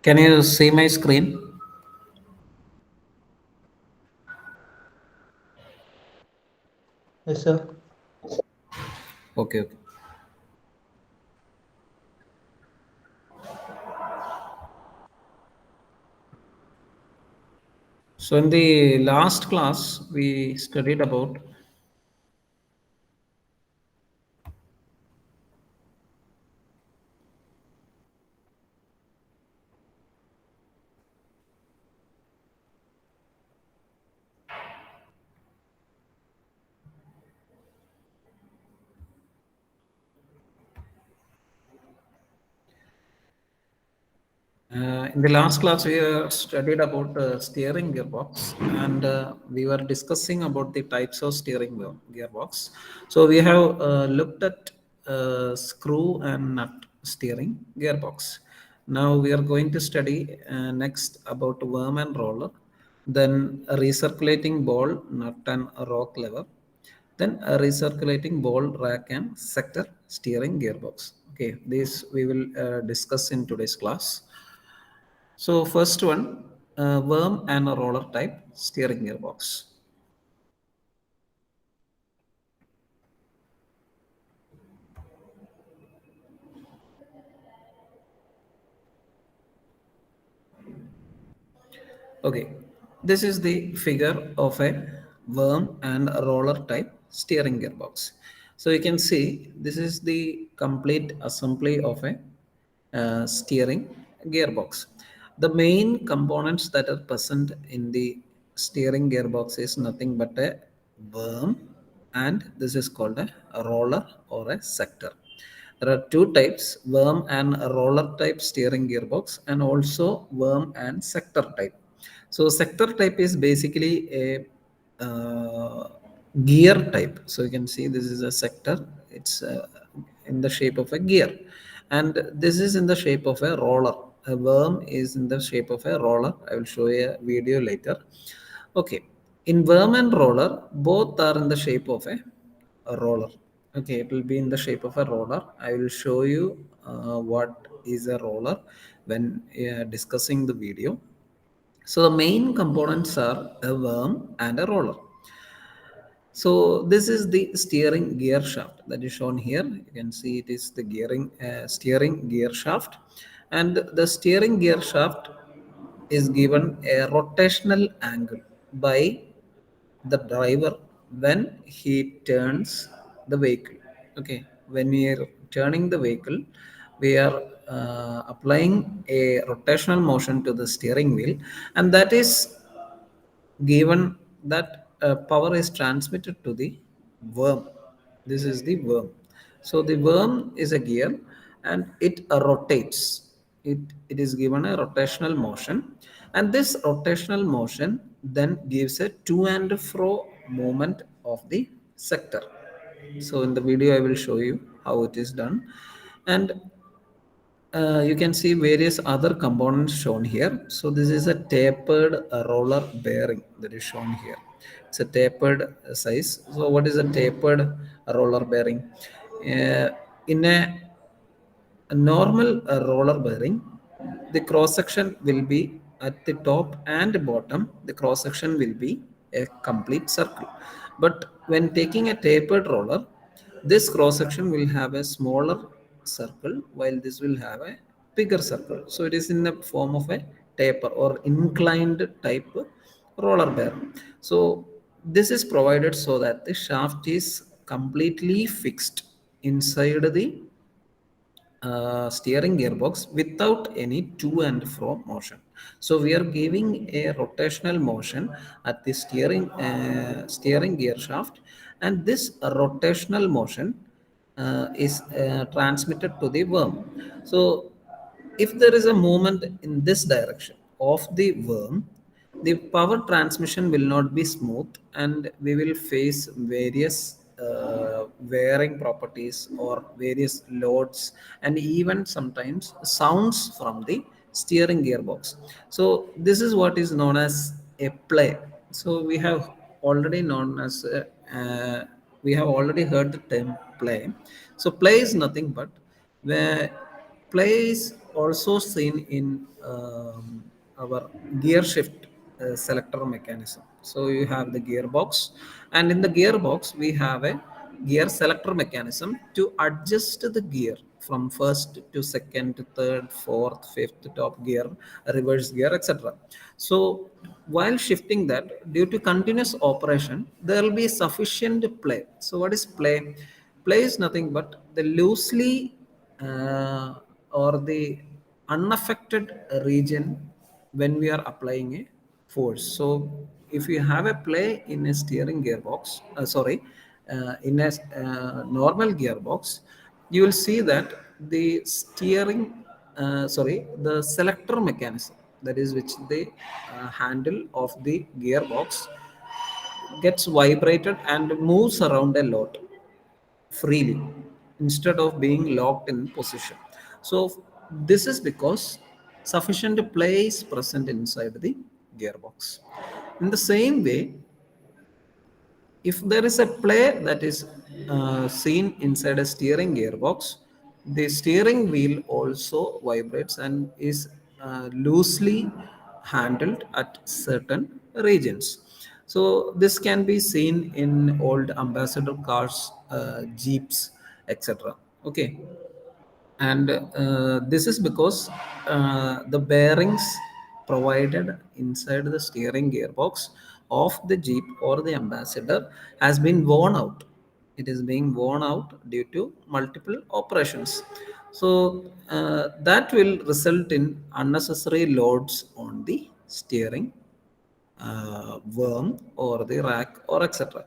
Can you see my screen? Yes, sir. Okay, okay. So in the last class, we studied about in the last class, we studied about steering gearbox, and we were discussing about the types of steering gearbox. So we have looked at screw and nut steering gearbox. Now we are going to study next about worm and roller, then a recirculating ball, nut and rock lever, then a recirculating ball rack and sector steering gearbox. Okay, this we will discuss in today's class. So first one, worm and a roller type steering gearbox. Okay, this is the figure of a worm and a roller type steering gearbox. So you can see this is the complete assembly of a steering gearbox. The main components that are present in the steering gearbox is nothing but a worm, and this is called a roller or a sector. There are two types, worm and roller type steering gearbox, and also worm and sector type. So sector type is basically a gear type. So you can see this is a sector. It's in the shape of a gear, and this is in the shape of a roller. A worm is in the shape of a roller. I will show you a video later. Okay, in worm and roller, both are in the shape of a roller. Okay, it will be in the shape of a roller. I will show you what is a roller when discussing the video. So the main components are a worm and a roller. So this is the steering gear shaft that is shown here. You can see it is the steering gear shaft, and the steering gear shaft is given a rotational angle by the driver when he turns the vehicle. Okay, when we are turning the vehicle, we are applying a rotational motion to the steering wheel, and that is given that power is transmitted to the worm. This is the worm. So the worm is a gear, and it rotates. It is given a rotational motion, and this rotational motion then gives a to and fro movement of the sector. So in the video I will show you how it is done, and you can see various other components shown here. So this is a tapered roller bearing that is shown here. It's a tapered size. So what is a tapered roller bearing? In a normal roller bearing, the cross section will be at the top and bottom. The cross section will be a complete circle. But when taking a tapered roller, this cross section will have a smaller circle, while this will have a bigger circle. So it is in the form of a taper or inclined type roller bearer. So this is provided so that the shaft is completely fixed inside the steering gearbox without any to and fro motion. So we are giving a rotational motion at the steering gear shaft, and this rotational motion is transmitted to the worm. So if there is a movement in this direction of the worm, the power transmission will not be smooth, and we will face various wearing properties or various loads, and even sometimes sounds from the steering gearbox. So this is what is known as a play. So we have already known as we have already heard the term play. So play is nothing but where play is also seen in our gear shift selector mechanism. So you have the gearbox, and in the gearbox we have a gear selector mechanism to adjust the gear from first to second, third, fourth, fifth, top gear, reverse gear, etc. So while shifting that, due to continuous operation, there will be sufficient play. So what is play? Play is nothing but the loosely or the unaffected region when we are applying a force. So if you have a play in a steering gearbox, in a normal gearbox, you will see that the the selector mechanism, that is which the handle of the gearbox gets vibrated and moves around a lot freely instead of being locked in position. So this is because sufficient play is present inside the gearbox. In the same way, if there is a play that is seen inside a steering gearbox, the steering wheel also vibrates and is loosely handled at certain regions. So this can be seen in old ambassador cars, jeeps, etc. Okay, and this is because the bearings provided inside the steering gearbox of the jeep or the ambassador has been worn out. It is being worn out due to multiple operations. So that will result in unnecessary loads on the steering worm or the rack or etc.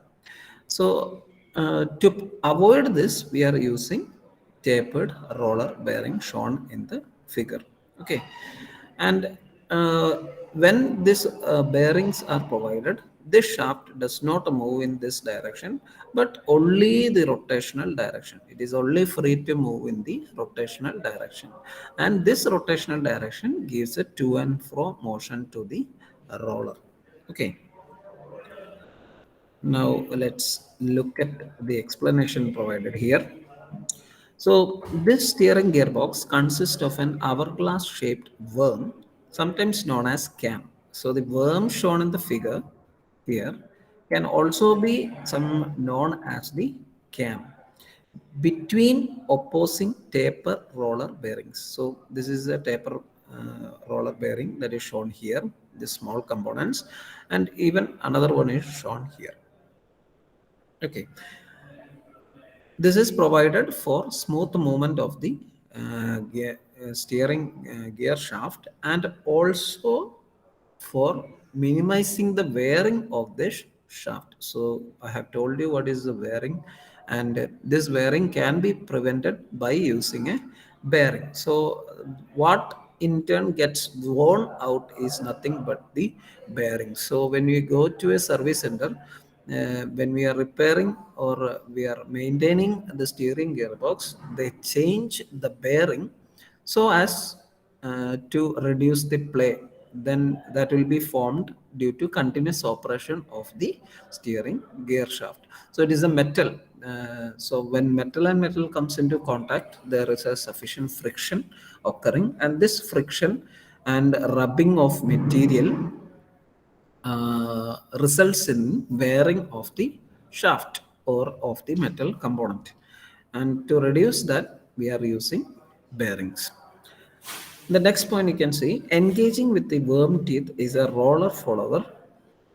So to avoid this, we are using tapered roller bearing shown in the figure. Okay, and when these bearings are provided, this shaft does not move in this direction, but only the rotational direction. It is only free to move in the rotational direction, and this rotational direction gives a to and fro motion to the roller. Okay, now let's look at the explanation provided here. So this steering gearbox consists of an hourglass shaped worm, sometimes known as cam. So the worm shown in the figure here can also be some known as the cam between opposing taper roller bearings. So this is a taper roller bearing that is shown here, the small components, and even another one is shown here. Okay, this is provided for smooth movement of the steering gear shaft and also for minimizing the wearing of this shaft. So I have told you what is the wearing, and this wearing can be prevented by using a bearing. So what in turn gets worn out is nothing but the bearing. So when we go to a service center, when we are repairing or we are maintaining the steering gearbox, they change the bearing so as to reduce the play. Then that will be formed due to continuous operation of the steering gear shaft. So it is a metal. So when metal and metal comes into contact, there is a sufficient friction occurring, and this friction and rubbing of material results in wearing of the shaft or of the metal component. And to reduce that, we are using bearings. The next point you can see, engaging with the worm teeth is a roller follower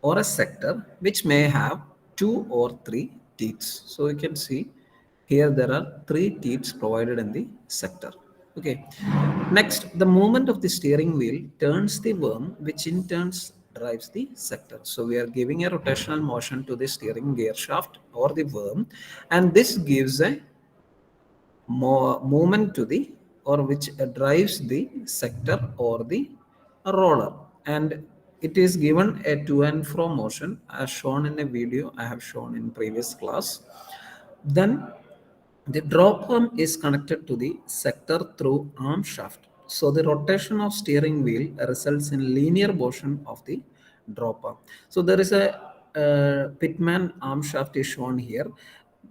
or a sector which may have two or three teeth. So you can see here there are three teeth provided in the sector. Okay. Next, the movement of the steering wheel turns the worm, which in turns drives the sector. So we are giving a rotational motion to the steering gear shaft or the worm, and this gives a more movement to the or which drives the sector or the roller, and it is given a to and fro motion as shown in a video I have shown in previous class. Then the drop arm is connected to the sector through arm shaft. So the rotation of steering wheel results in linear motion of the drop arm. So there is a pitman arm shaft is shown here.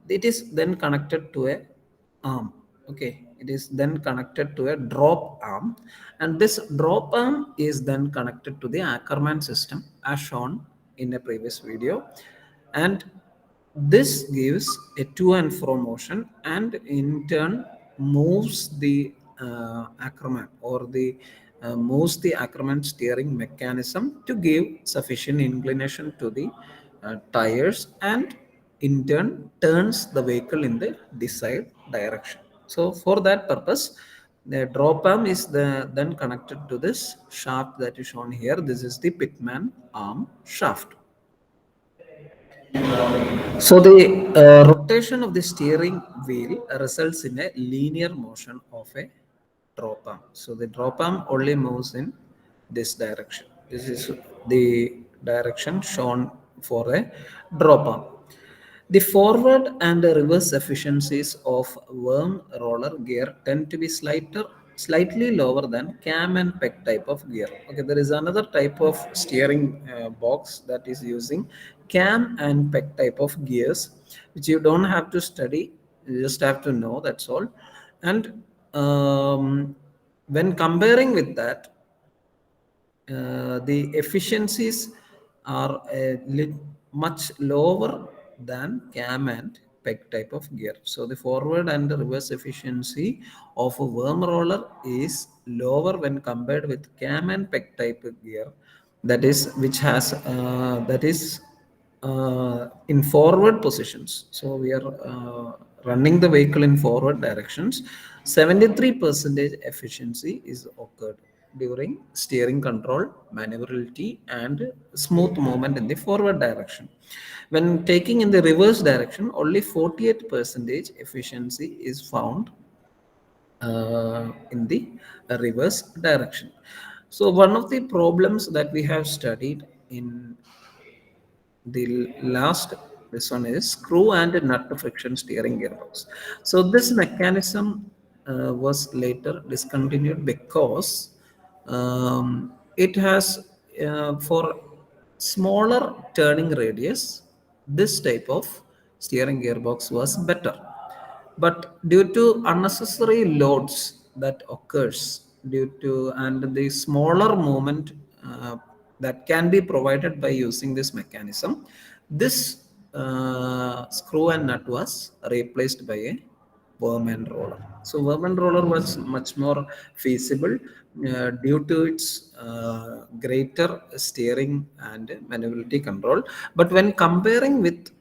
It is then connected to a arm. Okay, It is then connected to a drop arm, and this drop arm is then connected to the Ackermann system as shown in a previous video, and this gives a to and fro motion and in turn moves the Ackermann or the moves the Ackermann steering mechanism to give sufficient inclination to the tires, and in turn turns the vehicle in the desired direction. So for that purpose, the drop arm is then connected to this shaft that is shown here. This is the pitman arm shaft. So the rotation of the steering wheel results in a linear motion of a drop arm. So the drop arm only moves in this direction. This is the direction shown for a drop arm. The forward and reverse efficiencies of worm roller gear tend to be slightly lower than cam and peg type of gear. Okay, there is another type of steering box that is using cam and peg type of gears, which you don't have to study, you just have to know, that's all. And when comparing with that, the efficiencies are much lower than cam and peg type of gear. So the forward and the reverse efficiency of a worm roller is lower when compared with cam and peg type of gear. That is, which has that is in forward positions. So we are running the vehicle in forward directions. 73% efficiency is occurred during steering control, maneuverability, and smooth movement in the forward direction. When taking in the reverse direction, only 48% efficiency is found in the reverse direction. So one of the problems that we have studied in the last this one is screw and nut friction steering gearbox. So this mechanism was later discontinued because it has for smaller turning radius, this type of steering gearbox was better, but due to unnecessary loads that occurs due to and the smaller movement that can be provided by using this mechanism, this screw and nut was replaced by a worm and roller. So worm and roller was much more feasible due to its greater steering and maneuverability control. But when comparing with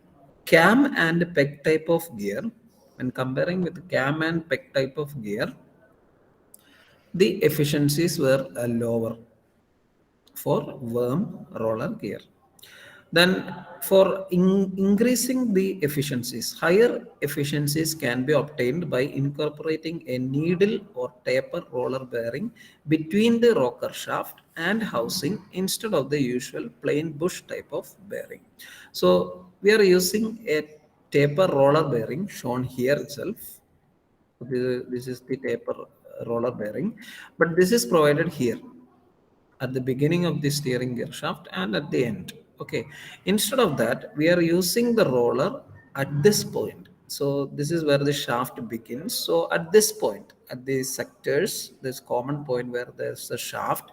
cam and peg type of gear, when comparing with cam and peg type of gear, the efficiencies were lower for worm roller gear. Then, for increasing the efficiencies, higher efficiencies can be obtained by incorporating a needle or taper roller bearing between the rocker shaft and housing instead of the usual plain bush type of bearing. So, we are using a taper roller bearing shown here itself. This is the taper roller bearing, but this is provided here at the beginning of the steering gear shaft and at the end. Okay, instead of that, we are using the roller at this point. So this is where the shaft begins. So at this point, at the sectors, this common point where there's a shaft,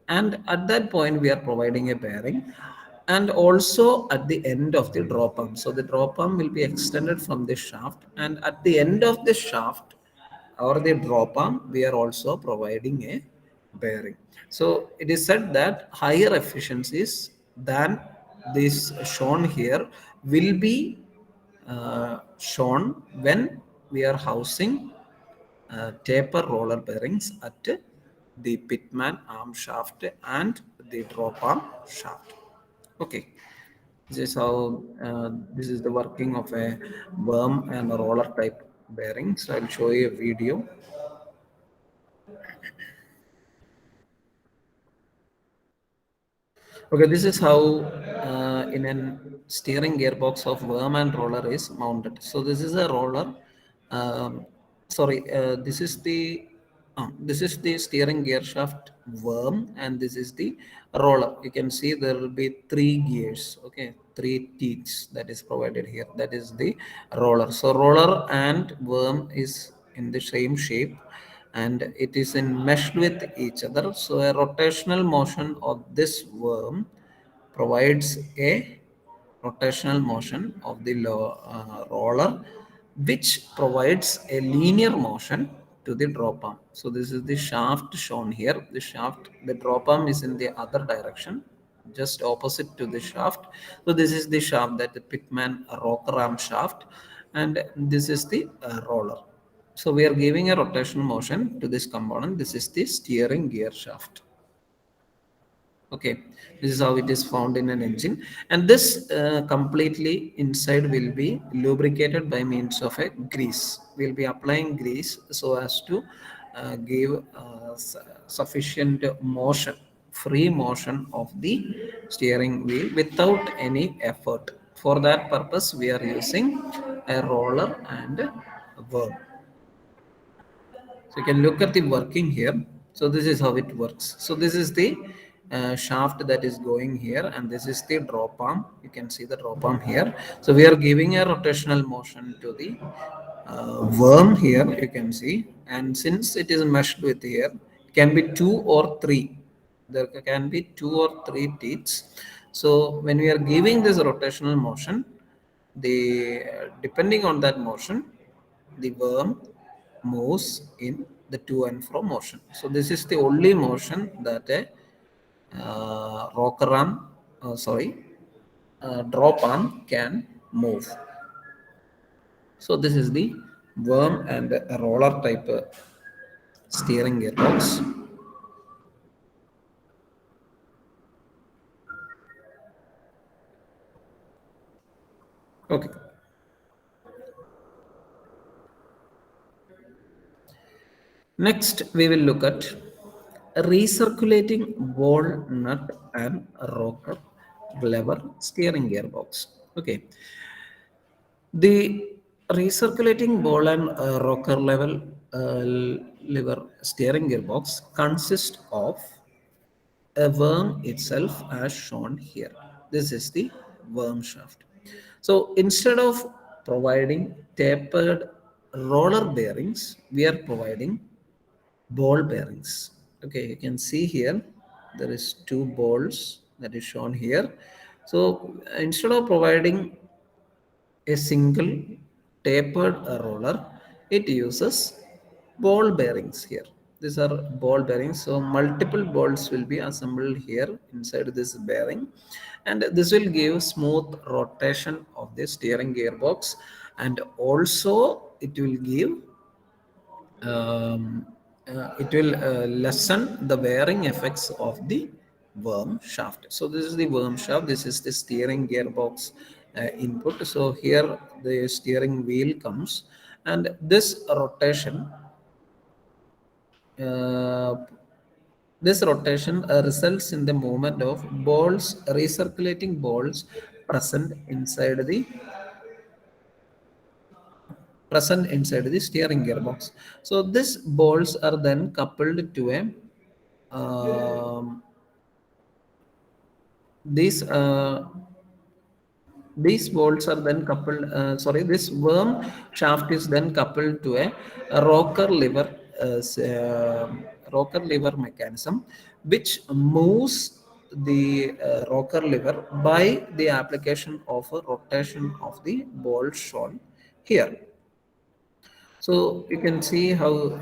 and at that point we are providing a bearing, and also at the end of the drop arm. So the drop arm will be extended from the shaft, and at the end of the shaft or the drop arm, we are also providing a bearing. So it is said that higher efficiencies than this shown here will be shown when we are housing taper roller bearings at the pitman arm shaft and the drop arm shaft. Okay, this is how this is the working of a worm and a roller type bearing. So I'll show you a video. Okay, this is how in an steering gearbox of worm and roller is mounted. So this is a roller. Sorry, this is the steering gear shaft worm, and this is the roller. You can see there will be three gears. Okay, three teeth that is provided here. That is the roller. So roller and worm is in the same shape, and it is in meshed with each other. So a rotational motion of this worm provides a rotational motion of the roller, which provides a linear motion to the drop arm. So this is the shaft shown here. The shaft, the drop arm is in the other direction, just opposite to the shaft. So this is the shaft, that the Pitman rocker arm shaft, and this is the roller. So we are giving a rotational motion to this component. This is the steering gear shaft. Okay, this is how it is found in an engine, and this completely inside will be lubricated by means of a grease. We'll be applying grease so as to give sufficient motion, free motion of the steering wheel without any effort. For that purpose we are using a roller and a worm. So you can look at the working here. So this is how it works. So this is the shaft that is going here, and this is the drop arm. You can see the drop arm here. So we are giving a rotational motion to the worm here. You can see, and since it is meshed with here, it can be two or three. There can be two or three teats. So when we are giving this rotational motion, the depending on that motion, the worm moves in the to and fro motion. So this is the only motion that a rocker arm, drop arm can move. So this is the worm and a roller type steering gearbox. Okay. Next, we will look at recirculating bolt nut and rocker lever steering gearbox. Okay, the recirculating ball and rocker level lever steering gearbox consists of a worm itself as shown here. This is the worm shaft. So instead of providing tapered roller bearings, we are providing ball bearings. Okay, you can see here there is two balls that is shown here. So instead of providing a single tapered roller, it uses ball bearings here. These are ball bearings, so multiple balls will be assembled here inside this bearing, and this will give smooth rotation of the steering gearbox, and also it will give it will lessen the wearing effects of the worm shaft. So this is the worm shaft. This is the steering gearbox input. So here the steering wheel comes, and this rotation, uh, results in the movement of balls, recirculating balls present inside the steering gearbox. So these bolts are then coupled to a um, these these bolts are then coupled. This worm shaft is then coupled to a rocker lever mechanism, which moves the rocker lever by the application of a rotation of the bolt shown here. So you can see how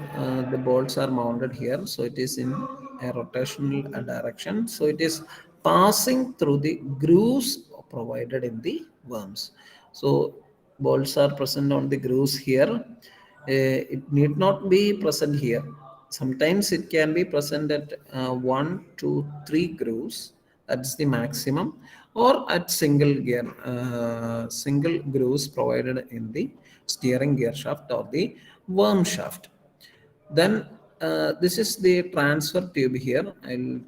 the bolts are mounted here. So it is in a rotational direction. So it is passing through the grooves provided in the worms. So bolts are present on the grooves here. It need not be present here. Sometimes it can be present at one, two, three grooves. That's the maximum, or at single grooves provided in the steering gear shaft or the worm shaft. Then this is the transfer tube here. I'll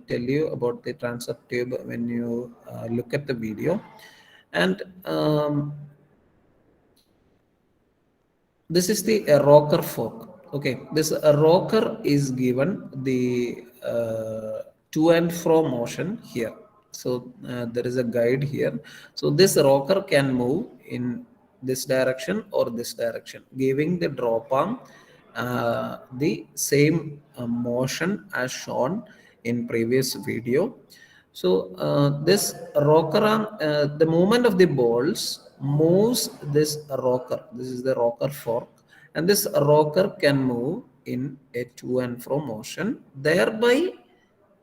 tell you about the transfer tube when you look at the video. And this is the rocker fork. Okay, this rocker is given the to and fro motion here. So there is a guide here. So this rocker can move in this direction or this direction, giving the drop arm the same motion as shown in previous video. So this rocker arm, the movement of the balls moves this rocker. This is the rocker fork, and this rocker can move in a to and fro motion, thereby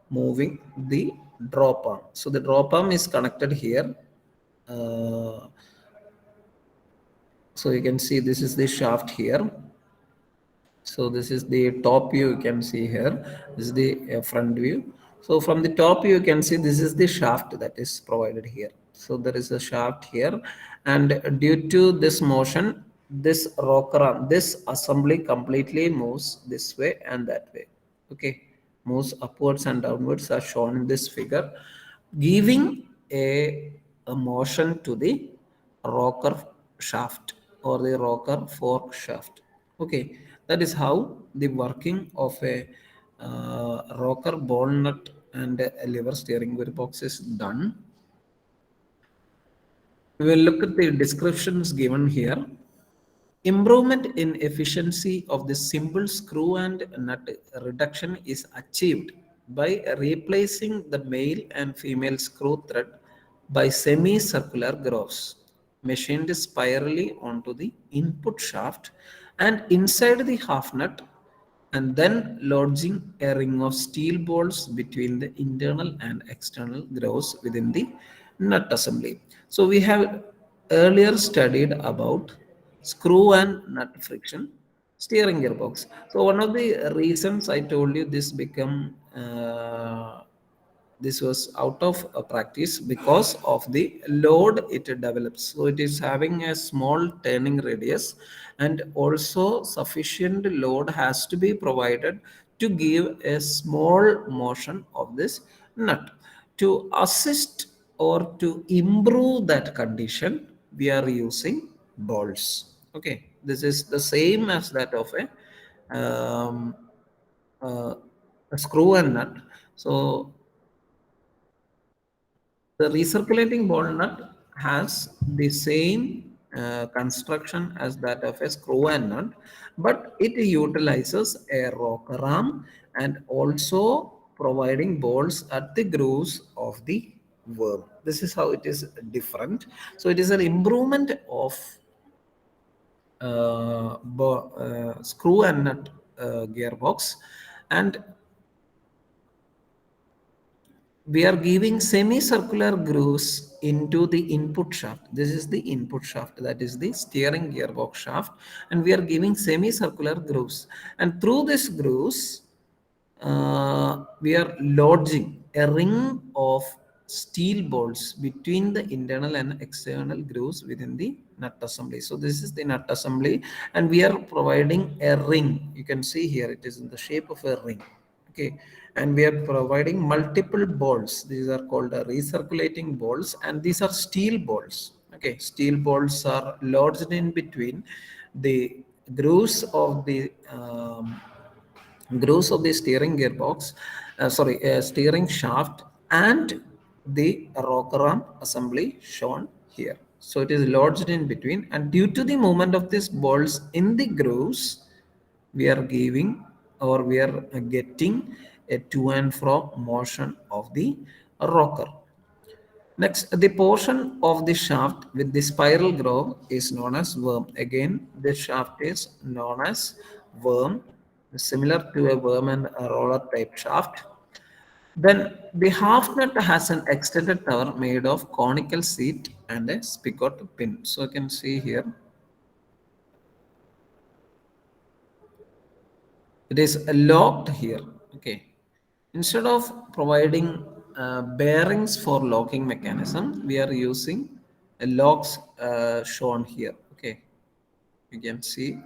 moving the drop arm. So the drop arm is connected here. Uh, so you can see this is the shaft here. So this is the top view, you can see here. This is the front view. So from the top view, you can see this is the shaft that is provided here. So there is a shaft here, and due to this motion, this rocker arm, this assembly completely moves this way and that way. Okay, moves upwards and downwards as shown in this figure, giving a motion to the rocker shaft or the rocker fork shaft. Okay, that is how the working of a rocker ball nut and a lever steering wheel box is done. We will look at the descriptions given here. Improvement in efficiency of the simple screw and nut reduction is achieved by replacing the male and female screw thread by semicircular grooves machined spirally onto the input shaft and inside the half nut, and then lodging a ring of steel bolts between the internal and external grooves within the nut assembly. So we have earlier studied about screw and nut friction steering gearbox. So one of the reasons I told you this was out of practice because of the load it develops. So it is having a small turning radius, and also sufficient load has to be provided to give a small motion of this nut. To assist or to improve that condition, we are using bolts. Okay, this is the same as that of uh, a screw and nut. So the recirculating bolt nut has the same construction as that of a screw and nut, but it utilizes a rocker arm and also providing bolts at the grooves of the worm. This is how it is different. So it is an improvement of screw and nut gearbox, and we are giving semicircular grooves into the input shaft. This is the input shaft, that is the steering gearbox shaft, and we are giving semicircular grooves. And through these grooves, we are lodging a ring of steel bolts between the internal and external grooves within the nut assembly. So this is the nut assembly, and we are providing a ring. You can see here it is in the shape of a ring. Okay, and we are providing multiple bolts. These are called recirculating bolts, and these are steel bolts. Okay, steel bolts are lodged in between the grooves of the steering gearbox, steering shaft, and the rocker arm assembly shown here. So it is lodged in between, and due to the movement of these bolts in the grooves, we are giving or we are getting a to and fro motion of the rocker. Next, the portion of the shaft with the spiral groove is known as worm. Again, this shaft is known as worm, similar to a worm and a roller type shaft. Then the half nut has an extended tower made of conical seat and a spigot pin. So you can see here, it is locked here. Okay, instead of providing bearings for locking mechanism, we are using locks shown here. Okay, you can see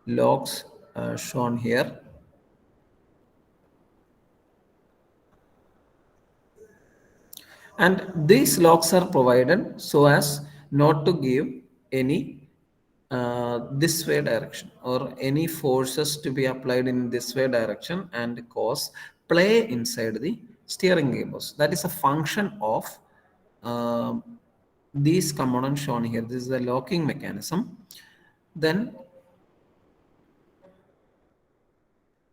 locks shown here, and these locks are provided so as not to give any this way direction or any forces to be applied in this way direction and cause play inside the steering gearbox. That is a function of um these components shown here. This is the locking mechanism. Then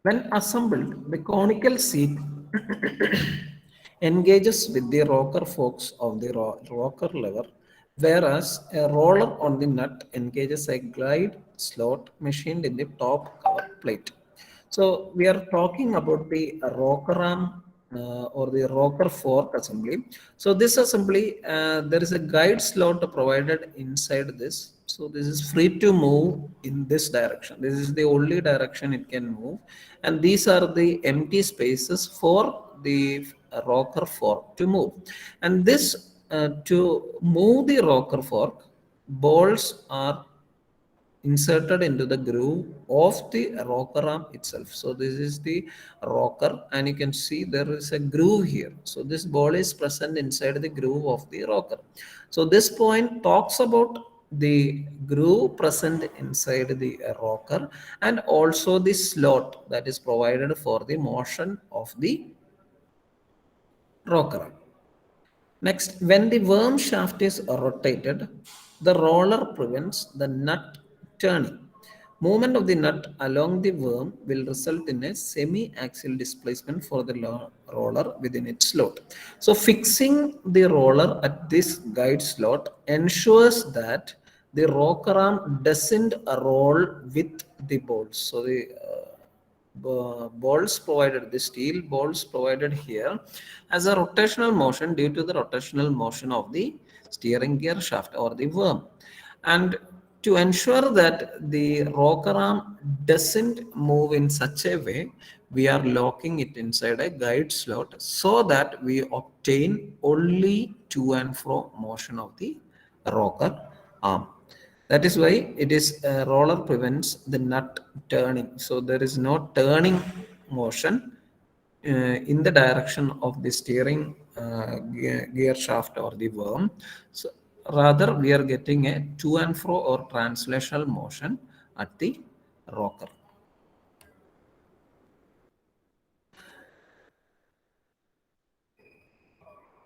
when assembled, the conical seat engages with the rocker forks of the rocker lever, whereas a roller on the nut engages a glide slot machined in the top cover plate. So we are talking about the rocker arm or the rocker fork assembly. So this assembly, there is a guide slot provided inside this. So this is free to move in this direction. This is the only direction it can move. And these are the empty spaces for the rocker fork to move. And this, to move the rocker fork, bolts are inserted into the groove of the rocker arm itself. So this is the rocker, and you can see there is a groove here. So this ball is present inside the groove of the rocker. So this point talks about the groove present inside the rocker, and also the slot that is provided for the motion of the rocker arm. Next, when the worm shaft is rotated, the roller prevents the nut turning. Movement of the nut along the worm will result in a semi-axial displacement for the roller within its slot. So fixing the roller at this guide slot ensures that the rocker arm doesn't roll with the bolts. So the bolts provided, the steel bolts provided here, as a rotational motion due to the rotational motion of the steering gear shaft or the worm. And to ensure that the rocker arm doesn't move in such a way, we are locking it inside a guide slot so that we obtain only to and fro motion of the rocker arm. That is why it is roller prevents the nut turning. So there is no turning motion in the direction of the steering gear shaft or the worm. So rather, we are getting a to and fro or translational motion at the rocker.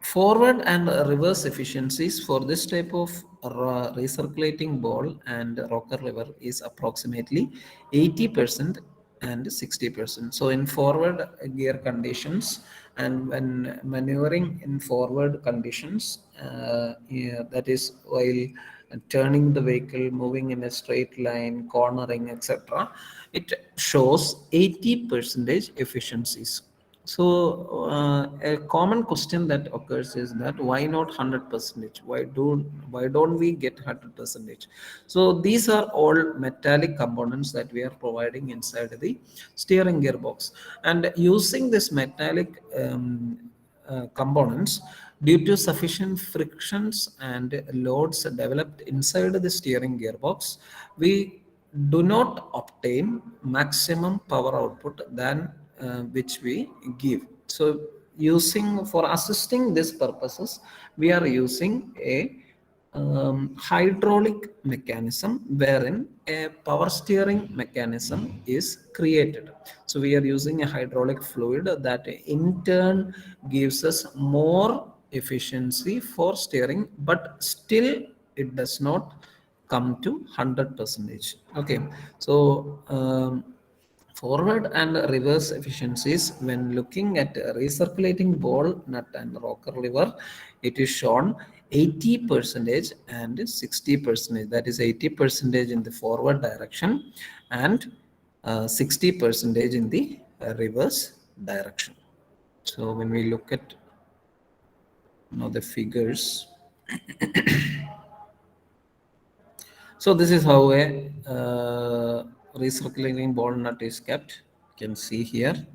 Forward and reverse efficiencies for this type of recirculating ball and rocker lever is approximately 80% and 60%. So in forward gear conditions and when maneuvering in forward conditions, yeah, that is while turning the vehicle, moving in a straight line, cornering, etc., it shows 80 percentage efficiencies. So a common question that occurs is that why not 100 percentage? Why don't we get 100 percentage? So these are all metallic components that we are providing inside the steering gearbox, and using this metallic components, due to sufficient frictions and loads developed inside the steering gearbox, we do not obtain maximum power output than which we give. So using for assisting these purposes, we are using a hydraulic mechanism wherein a power steering mechanism is created. So we are using a hydraulic fluid that in turn gives us more efficiency for steering, but still it does not come to 100 percentage. Okay, so forward and reverse efficiencies when looking at recirculating ball nut and rocker lever, it is shown 80 percentage and 60 percentage. That is 80 percentage in the forward direction and 60 percentage in the reverse direction. So when we look at now the figures, so this is how a recirculating ball nut is kept. You can see here.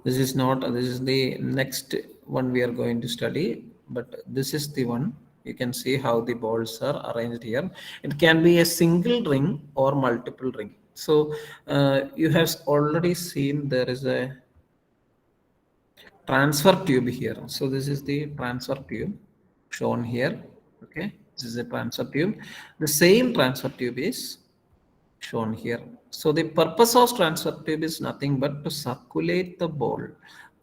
This is not, this is the next one we are going to study, but this is the one. You can see how the balls are arranged here. It can be a single ring or multiple ring. So you have already seen there is a transfer tube here. So this is the transfer tube shown here. Okay, this is a transfer tube. The same transfer tube is shown here. So the purpose of transfer tube is nothing but to circulate the ball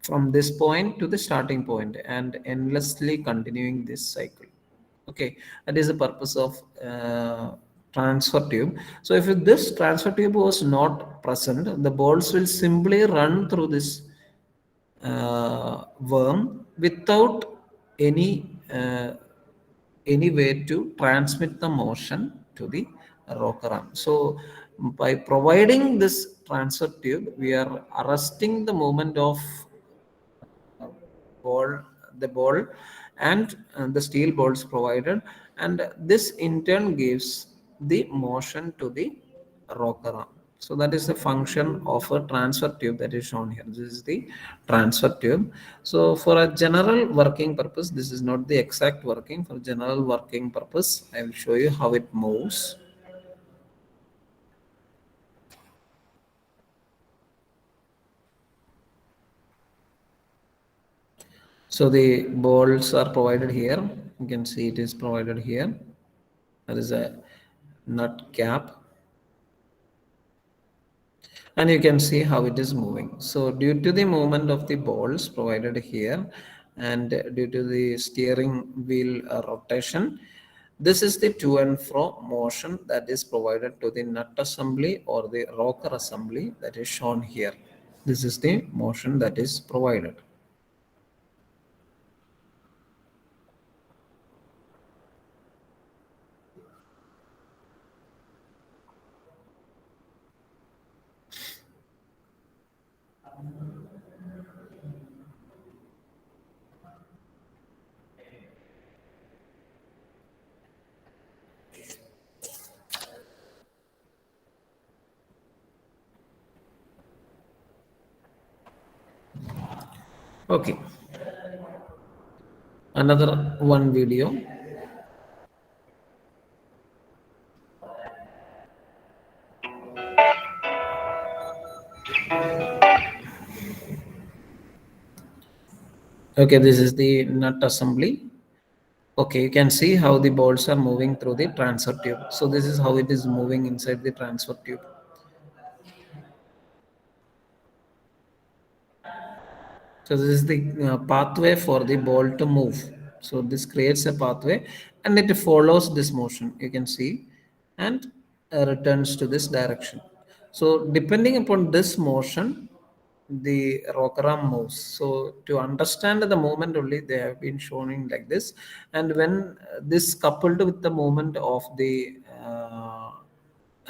from this point to the starting point and endlessly continuing this cycle. Okay, that is the purpose of transfer tube. So if this transfer tube was not present, the balls will simply run through this worm without any any way to transmit the motion to the rocker arm. So by providing this transfer tube, we are arresting the movement of ball the ball and the steel bolts provided, and this in turn gives the motion to the rocker arm. So that is the function of a transfer tube that is shown here. This is the transfer tube. So for a general working purpose, this is not the exact working. For general working purpose, I will show you how it moves. So the bolts are provided here. You can see it is provided here. There is a nut cap, and you can see how it is moving. So due to the movement of the balls provided here and due to the steering wheel rotation, this is the to and fro motion that is provided to the nut assembly or the rocker assembly that is shown here. This is the motion that is provided. Okay, another one video. Okay, this is the nut assembly. Okay, you can see how the bolts are moving through the transfer tube. So this is how it is moving inside the transfer tube. So this is the pathway for the ball to move. So this creates a pathway and it follows this motion, you can see, and returns to this direction. So depending upon this motion, the rocker arm moves. So to understand the movement only, they have been showing like this. And when this coupled with the movement of the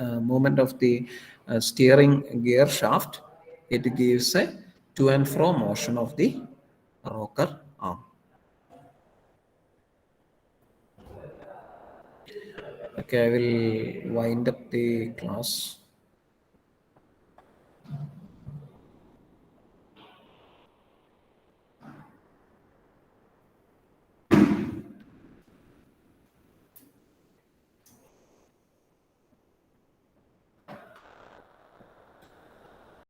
movement of the steering gear shaft, it gives a to and fro motion of the rocker arm. Okay, I will wind up the class.